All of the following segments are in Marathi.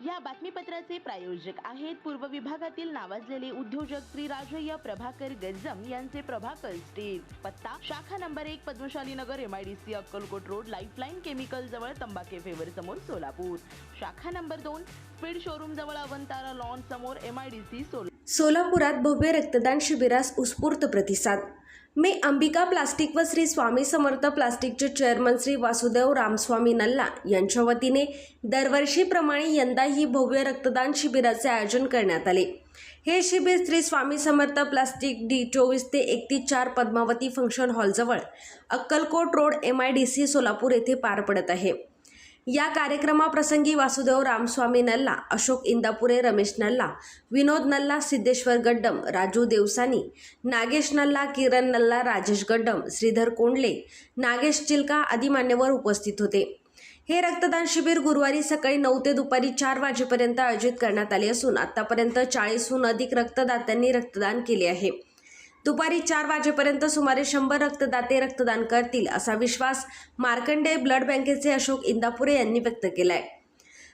या बातमीपत्राचे प्रायोजक आहेत पूर्व विभागातील नावाजलेले उद्योजक श्री राजय्य प्रभाकर गज्जम यांचे प्रभाकर स्टील। पत्ता शाखा number 1 Padmashali Nagar MIDC Akkalkot road lifeline chemical जवळ तंबाखे फेवर समोर सोलापूर। शाखा नंबर 2 स्पीड शोरूम जवळ अवंतारा लॉन समोर MIDC सोलापुरात भव्य रक्तदान शिबिरास उत्स्फूर्त प्रतिसाद। मी अंबिका प्लास्टिक व श्री स्वामी समर्थ प्लास्टिकचे चेअरमन श्री वासुदेव रामस्वामी नल्ला यांच्या वतीने दरवर्षीप्रमाणे यंदाही भव्य रक्तदान शिबिराचे आयोजन करण्यात आले। हे शिबिर श्री स्वामी समर्थ प्लास्टिक D24 ते 31/4 पद्मावती फंक्शन हॉल जवळ अक्कलकोट रोड MIDC सोलापूर येथे पार पडत आहे। या कार्यक्रमाप्रसंगी वासुदेव रामस्वामी नल्ला, अशोक इंदापुरे, रमेश नल्ला, विनोद नल्ला, सिद्धेश्वर गड्डम, राजू देवसानी, नागेश नल्ला, किरण नल्ला, राजेश गड्डम, श्रीधर कोंडले, नागेश चिलका आदी मान्यवर उपस्थित होते। हे रक्तदान शिबिर गुरुवारी सकाळी 9 ते दुपारी 4 वाजेपर्यंत आयोजित करण्यात आले असून आतापर्यंत 40हून अधिक रक्तदात्यांनी रक्तदान केले आहे। दुपारी 4 वाजेपर्यंत सुमारे 100 रक्तदाते रक्तदान करतील असा विश्वास मार्कंडेय ब्लड बँकेचे अशोक इंदापुरे यांनी व्यक्त केलाय।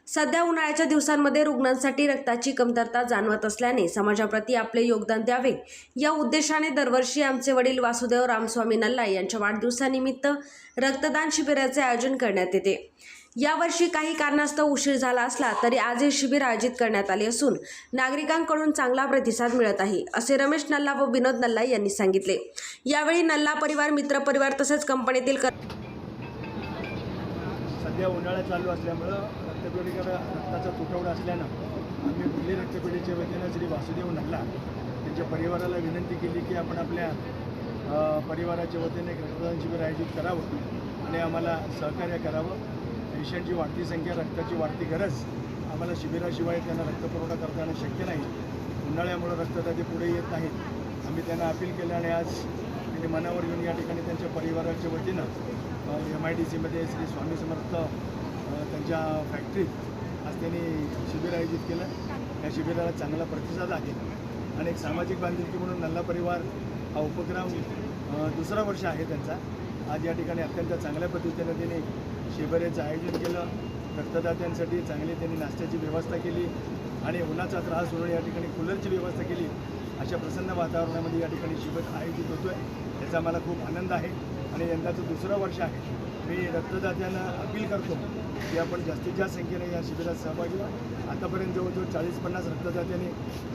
सध्या उन्हाळ्याच्या दिवसांमध्ये रुग्णांसाठी रक्ताची कमतरता जाणवत असल्याने समाजाप्रती आपले योगदान द्यावे या उद्देशाने दरवर्षी आमचे वडील वासुदेव रामस्वामी नल्ला यांच्या वाढदिवसानिमित्त रक्तदान शिबिराचे आयोजन करण्यात येते। यावर्षी काही कारणास्तव उशीर झाला असला तरी आज हे शिबिर आयोजित करण्यात आले असून नागरिकांकडून चांगला प्रतिसाद मिळत आहे असे रमेश नल्ला व विनोद नल्ला यांनी सांगितले। यावेळी नल्ला परिवार, मित्र परिवार तसेच कंपनीतील सध्या उन्हाळा चालू असल्यामुळं रक्ताचा तुटवडा असल्यानं आम्ही बुडली रक्तपेढीच्या वतीनं श्री वासुदेव नल्ला त्यांच्या परिवाराला विनंती केली की आपण आपल्या परिवाराच्या वतीने एक रक्तदान शिबिर आयोजित करावं आणि आम्हाला सहकार्य करावं। पेशंटची वाढती संख्या, रक्ताची वाढती गरज, आम्हाला शिबिराशिवाय त्यांना रक्तपुरवठा करता येणं शक्य नाही। उन्हाळ्यामुळे रक्तदाते पुढे येत नाहीत। आम्ही त्यांना अपील केलं आणि आज त्यांनी मनावर घेऊन या ठिकाणी त्यांच्या परिवाराच्या वतीनं MIDCमध्ये श्री स्वामी समर्थ त्यांच्या फॅक्टरीत आज त्यांनी शिबिर आयोजित केलं। या शिबिराला चांगला प्रतिसाद आहे आणि एक सामाजिक बांधिलकी म्हणून नल्ला परिवार हा उपक्रम दुसरा वर्ष आहे त्यांचा। आज या ठिकाणी अत्यंत चांगल्या पद्धतीनं त्यांनी शिबिराचं आयोजन केलं। रक्तदात्यांसाठी चांगली त्यांनी नाश्त्याची व्यवस्था केली आणि उन्हाचा त्रास होऊन या ठिकाणी कूलरची व्यवस्था केली। अशा प्रसन्न वातावरणामध्ये या ठिकाणी शिबिर आयोजित होतो आहे, याचा मला खूप आनंद आहे आणि यंदाचं दुसरं वर्ष आहे। मी रक्तदात्यांना अपील करतो की आपण जास्तीत जास्त संख्येने या शिबिरात सहभागी व्हा। आतापर्यंत जवळजवळ 40-50 रक्तदात्यांनी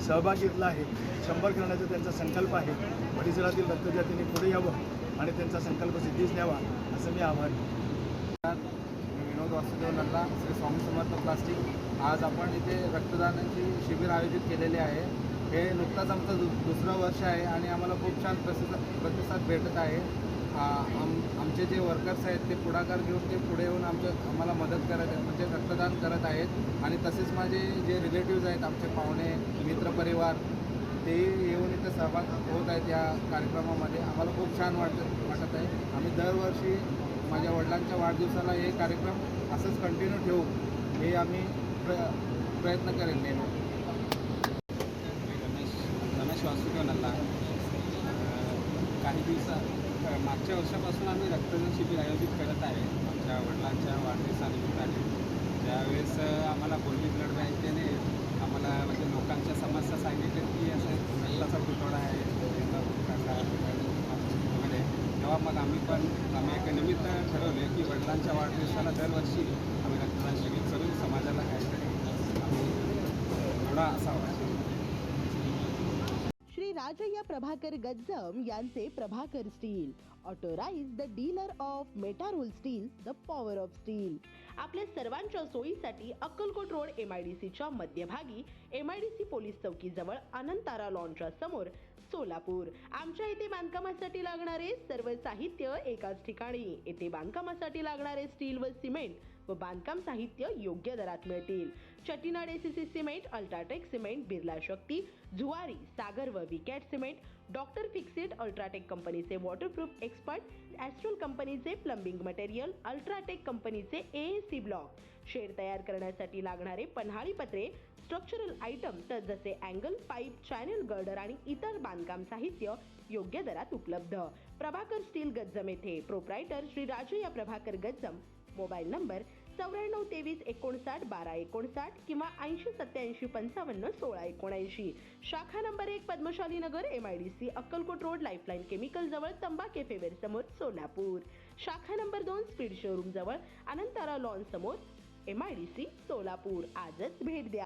सहभाग घेतला आहे। 100 करण्याचा त्यांचा संकल्प आहे। परिसरातील रक्तदात्यांनी पुढे यावं आणि त्यांचा संकल्प सिद्धीस न्यावा असं मी आभारी आहे। विनोद वासुदेव नल्ला, श्री स्वामी समर्थ प्लास्टिक। आज आपण इथे रक्तदानाची शिबिर आयोजित केलेले आहे। हे नुकताच आमचं दुसरं वर्ष आहे आणि आम्हाला खूप छान प्रतिसाद भेटत आहे। आमचे जे वर्कर्स आहेत ते पुढाकार घेऊन ते पुढे येऊन आम्हाला मदत करत आहेत, म्हणजे रक्तदान करत आहेत। आणि तसेच माझे जे रिलेटिव्ज आहेत, आमचे पाहुणे, मित्रपरिवार, तेही येऊन इथे सहभाग होत आहेत या कार्यक्रमामध्ये। आम्हाला खूप छान वाटत आहे। आम्ही दरवर्षी माझ्या वडिलांच्या वाढदिवसाला हे कार्यक्रम असंच कंटिन्यू ठेवू हे आम्ही प्रयत्न करेन नेहमी। रमेश वासुदेव नल्ला। काही मागच्या वर्षापासून आम्ही रक्तदान शिबिर आयोजित करत आहे आमच्या वडिलांच्या वाढदिवसानिमित्ताने। त्यावेळेस आम्हाला बोलवी ब्लड बँकेने आम्हाला म्हणजे लोकांच्या समस्या सांगितल्या की असं रक्ताचा तुटवडा आहे वगैरे, तेव्हा मग आम्ही एक निमित्त ठरवले की वडिलांच्या वाढदिवसाला दरवर्षी आम्ही रक्तदान शिबिर करून समाजाला काहीतरी थोडा असावा। श्री राजय्य प्रभाकर गज्जम यांचे Prabhakar steel, authorise the dealer of Metarol steel, the power of steel. आपल्या सर्वांच्या सोयीसाठी अक्कलकोट रोड MIDCच्या मध्यभागी MIDC पोलीस चौकी जवळ अनंतारा लॉनच्या समोर सोलापूर। आमच्या इथे बांधकामासाठी लागणारे सर्व साहित्य एकाच ठिकाणी। येथे बांधकामासाठी लागणारे स्टील व सिमेंट व बांधकाम साहित्य योग्य दरात मिळतील। Chettinad ACC cement, UltraTech cement, Birla Shakti, Zuari, Sagar व Vicat cement, doctor Fixit, UltraTech कंपनीचे वॉटरप्रूफ एक्सपर्ट, ॲस्ट्रल कंपनीचे प्लंबिंग मटेरियल, अल्ट्राटेक कंपनीचे AAC ब्लॉक, शेड तयार करण्यासाठी लागणारे पन्हाळी पत्रे, स्ट्रक्चरल आयटम जसे अँगल, पाईप, चॅनल गर्डर आणि इतर बांधकाम साहित्य योग्य दरात उपलब्ध। प्रभाकर स्टील गज्जम येथे proprietor Shri Rajayya Prabhakar Gajjam. Mobile number 9423591259 किंवा 8087551679. शाखा number 1, Padmashali Nagar, MIDC, Akkalkot road, lifeline chemical जवळ, तंबा कॅफे वेर समोर, सोलापूर. शाखा नंबर 2, स्पीड शोरूम जवळ, अनंतारा लॉन समोर, MIDC, सोलापूर. आजच भेट द्या.